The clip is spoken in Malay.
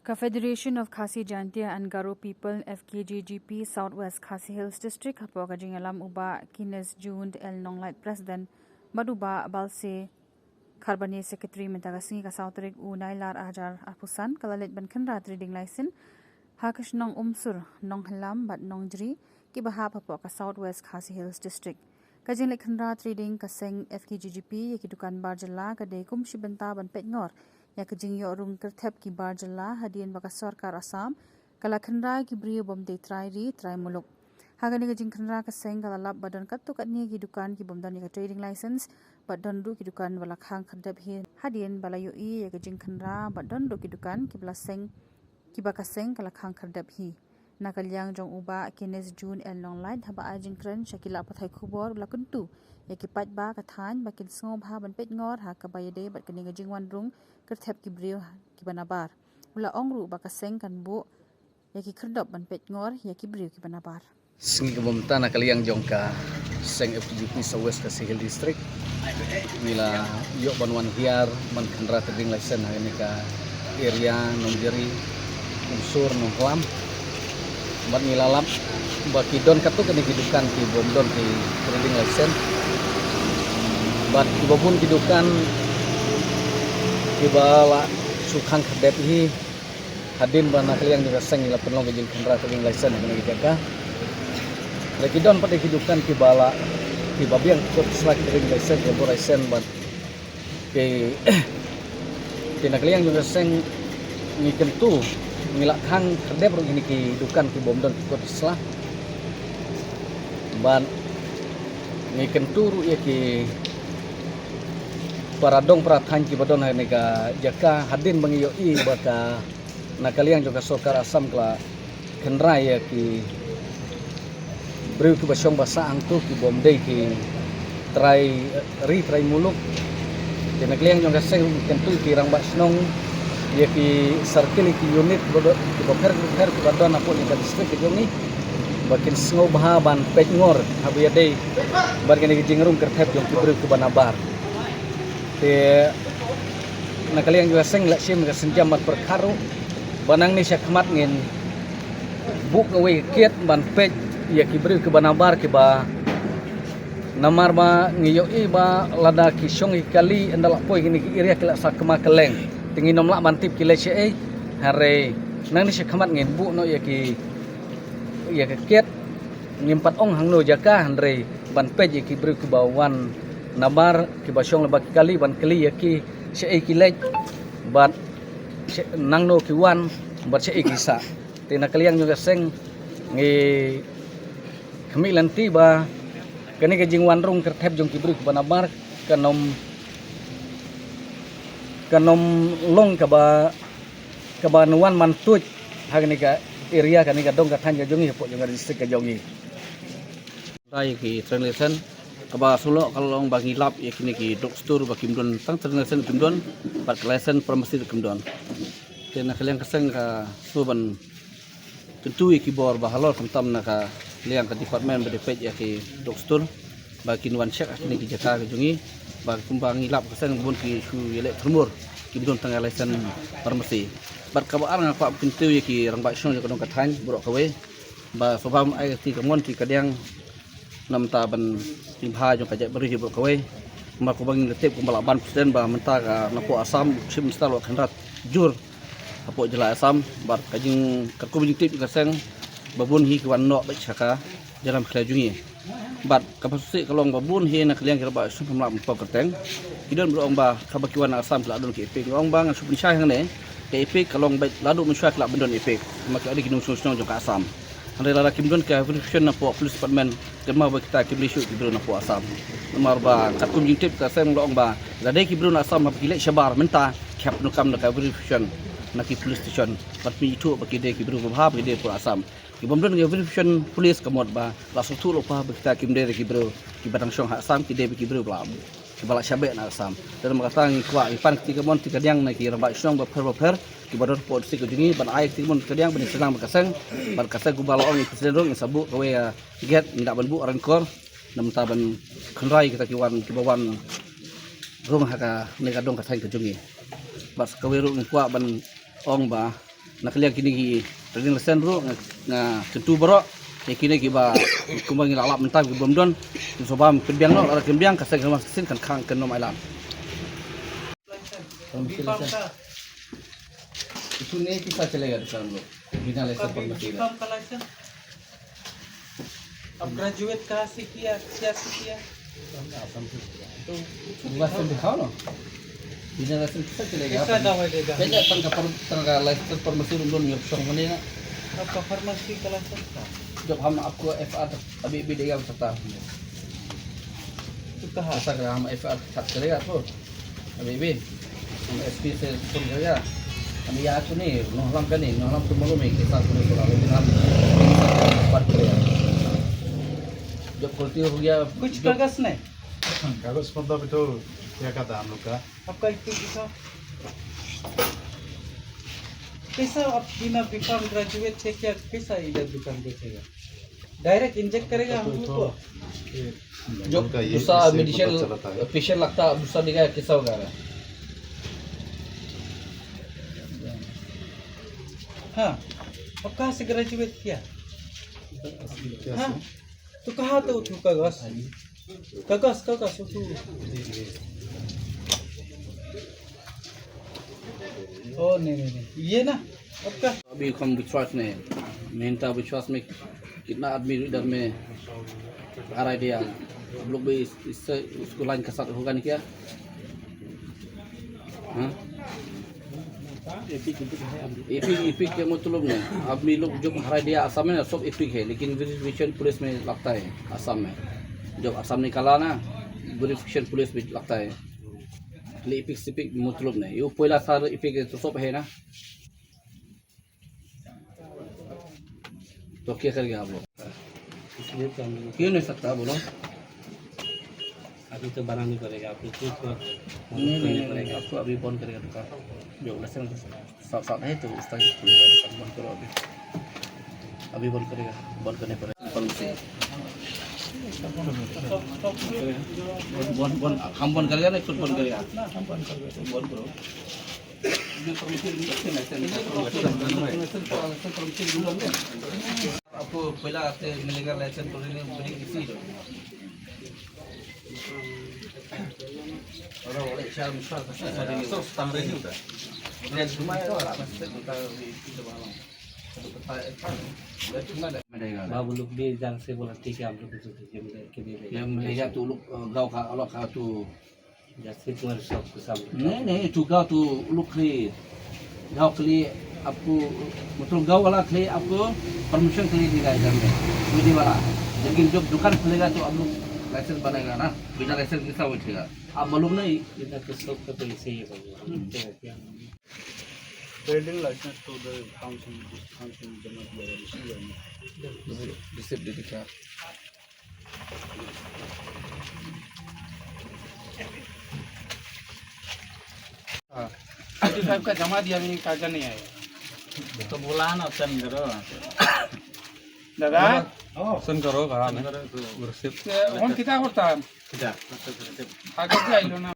Confederation of Khasi Jantia and Garo People FKJGP Southwest Khasi Hills District hapoka jingalam uba kines June el nonglight president maduba balse Kharbani secretary mentagasing ka Southrik unailar ajar apusan kalalit ban khanra trading license hakash nong umsur nong halam bat nongjri ki bahap hapoka Southwest Khasi Hills District kajing lek khanra trading kaseng FKJGP yaki dukan barjala kadai kum shibenta ban petngor ya kajing yo rung kerthep ki barjala hadian baka sarkar Assam kala khanra ki brio bomde trai muluk hagani kajing khanra kaseng kala lab badan kattu katni ki dukan ki bomdan ni trading license badan du ki dukan wala khang khandap hi hadian balayo I ya kajing khanra badan du ki dukan ki blaseng ki baka seng kala khang khandap hi nakalyang jong uba kines June el long light haba ajing kran shakila pathai khubor la kuntu yakipat ba kathan bakin sngob ha ban pet ngor ha kabayade bat kaninga jingwan rung kerthep ki brio ki banabar ula ongru baka seng kan bu yaki khrdop ban pet ngor yaki brio ki banabar Singi kebomta nakalyang jong ka seng FGP Southwest Khasi Hills District mila yok banwan hiar man khandra trading license ini ka area nongjeri unsur nonglam bat nilalap baki don katu kini hidupan ki bomdon ki trading license bat ibabun hidupan ibala sukhang khadep hi hadin bana kaliang juga seng ila penlong ke jin khandra trading license kini jaga lagi don pada hidupan ki bala ki babiang ko selak trading license ke license bat ke kini kaliang juga seng ni kentu ngilak hang kerdep rung ini ki dukan ki bomdon ki kot islah ban ni kenturu ya ki paradong prathan ki badon ha nega jaka hadin bangiyo I baka nakaliang juga sokar Assam kla kendra ya ki breu ki basyong basa angtu ki bomdei ki trai muluk ki nakaliang juga seng kentu ki rang basnong ya ki circle ki unit bodo ki boker ki badon apo ni district ki jongi bakin sngob ha ban petngor habiyade bar kene ki jingrum kerthep jong ki bru ki banabar te nakaliang juga seng lak sim ka senjam mat perkharu banang ni syakmat ngin buk awe kiet ban pet ya ki bru ki banabar ki ba namar ba ngiyo I ba lada ki syong kali endal poi kini ki area ki lak sakma keleng tingin nomlak bantip kile che hare nang ni syakmat ngin bu no ya ki kiet ngimpat ong hangno jaka andre ban pej ya ki bru ki bawan nabar ki basyong lebak kali ban kali ya ki che ki lej bat nang no ki wan bat che ki sa tina kaliang juga seng ngi kami lanti ba kani ke jingwan rung kerthep jong ki bru ki banabar kanom long kaba nuan mantuj hagni ka area kani ka dong ka than jongi po jong district ka jongi rai ki translation kaba sulo kalong bagi lap ya kini ki doktor ba kimdon tang translation kimdon pat lesson permesti kimdon tena kalian keseng ka suban tentu ki bor ba halor kamtam na ka liang ka department ba depet ya ki doktor ba kinwan check kini ki jaka ka jongi ba kumbang ilap keseng bun ki su yelek trumur kimdon tang lesson permesti bar kabaan nga pa pintu ya ki rang ba syong ka dong ka than burok kawe ba sobam ai ti kamon ti kadang nam ta ban timha jong kajak beri burok kawe ma ko bang letep ko malaban presiden ba menta ka napo Assam sim stal wa khandrat jur apo jela Assam bar kajing karku bijitip kaseng babun hi kwan no ba chaka dalam kelajungi bat kapasusi kalong babun hi na kaliang kira ba su pamla mpa kerteng kidon bro ba kabakiwan Assam kala don ki epik ong bang su pinsah hang ne ke epik kalong ba ladu mensya kala bendon epik mak adi kinung sung jong ka Assam ande la kimdon ka verification na po police department kema ba kita kimli shu kibro na po Assam nomor ba kakum jingtip ka sem lo ong ba gade kibro na Assam ba kile shabar menta kap no kam na ka verification na ki police station bat mi itu ba kide kibro ba ba kide po Assam kibomdon nge verification police kamot ba la sutu lo pa ba kita kimde kibro ki batang syong ha Assam kide kibro bla kibala syabe na Assam dan makata ngi kwa ipan ketika mon ti kadang na ki ramba syong ba per ki bador po si kujingi ban ai ti mon kadang ban senang bakaseng ban kaseng gubala ong presiden rong sabu kawe get ndak ban bu rankor nam ta ban khnrai kita ki wan ki bawan rong haka ne kadong ka thai kujingi bas kawe rong kwa ban ong ba nakliang kini ki training lesson bro nga tentu bro kini ki ba kumbang ila alap mentab ki bomdon sobam kebiang no ara kebiang kasang kemas kesin kan khang kenom ailam itu ne kisah चलेगा दुकान लोग बिना licence permit के कम का लाइसेंस अब ग्रेजुएट कहाँ से किया क्या से किया तो लाइसेंस दिखाओ ना बिना लाइसेंस कैसे चलेगा कैसा दवा देगा पहले तंका लाइसेंस परमिट उन लोग ऑप्शन बने ना आपका फार्मेसी का लाइसेंस था जब हम आपको एफआर अभी भी देगा सकता तो कहाँ ऐसा करेगा हम एफआर छाप करेगा तो अभी भी हम एसपी से सुन करेगा हम यहाँ तो नहीं नौहलम का नहीं नौहलम तो मालूम है कि साथ में थोड़ा लेकिन हम बात करेगा जब गलती हो गया कुछ कागज नहीं कागज मतलब तो क्या कहता है हम लोग का आपका एक दिखा कैसा आप बिना बीकॉम ग्रेजुएट थे क्या कैसा इधर दुकान देखेगा डायरेक्ट इंजेक्ट करेगा हम लोग को जो उनका ये दूसरा इससे मेडिसिन पता चलता है। पेशेंट लगता है दूसरा दिखा कैसा होगा हाँ अब कहाँ से ग्रेजुएट किया क्या हाँ तो कहाँ तो उठू कागज कागज कागज उठू ओ नहीं ये ना आपका अभी हम विश्वास में मेहनता विश्वास में कितना आदमी इधर में आ रहा है दिया हम लोग भी इससे उसको लाइन के साथ होगा नहीं क्या हाँ एपिक के मतलब नहीं आदमी लोग जो हरा दिया आसाम में सब एपिक है लेकिन वेरिफिकेशन पुलिस में लगता है आसाम में जब आसाम निकाला ना वेरिफिकेशन पुलिस में लगता है एपिक सिपिक मतलब नहीं ये पहला साल एपिक तो सब है ना तो क्या करेंगे आप लोग क्यों नहीं सकता बोलो अभी तो बनानी पड़ेगा आपको कुछ नहीं पड़ेगा आपको अभी बंद करेगा दुकान जो लाइसेंस साथ साथ है तो उस तरह खुलेगा दुकान बंद करो अभी बंद करेगा बंद करने पड़ेगा बंद हम बंद करेगा ना खुद बंद करेगा बंद करो आपको पहला से मिलेगा लाइसेंस बड़ी इसी orang oleh cara misal terus standar ini udah dan cuma itu lah maksudnya kita itu malam satu peta dan cuma ada बाबू लोग भी जान से बोला ठीक है हम लोग के लिए yang melihat tu gau kalau kau tu जैसे तुम्हारे सब के सामने नहीं tu gau tu lu kli gau kli आपको मतलब गाँव वाला कली आपको परमिशन के लिए दिया जाएगा मीडिया वाला लेकिन जब दुकान खुलेगा तो आप लोग लाइसेंस बनेगा ना बिना लाइसेंस कैसा उठेगा आप मालूम नहीं इधर के सब का तो ऐसे ही है ट्रेडिंग लाइसेंस तो उधर काउंसिल जमा किया रिसिप्ट दे दिखा साहब का जमा दिया नहीं कागज नहीं आया तो बोला ना ऑप्शन करो दादा ऑप्शन करो कहा कौन कितना होता है कागज आइलो ना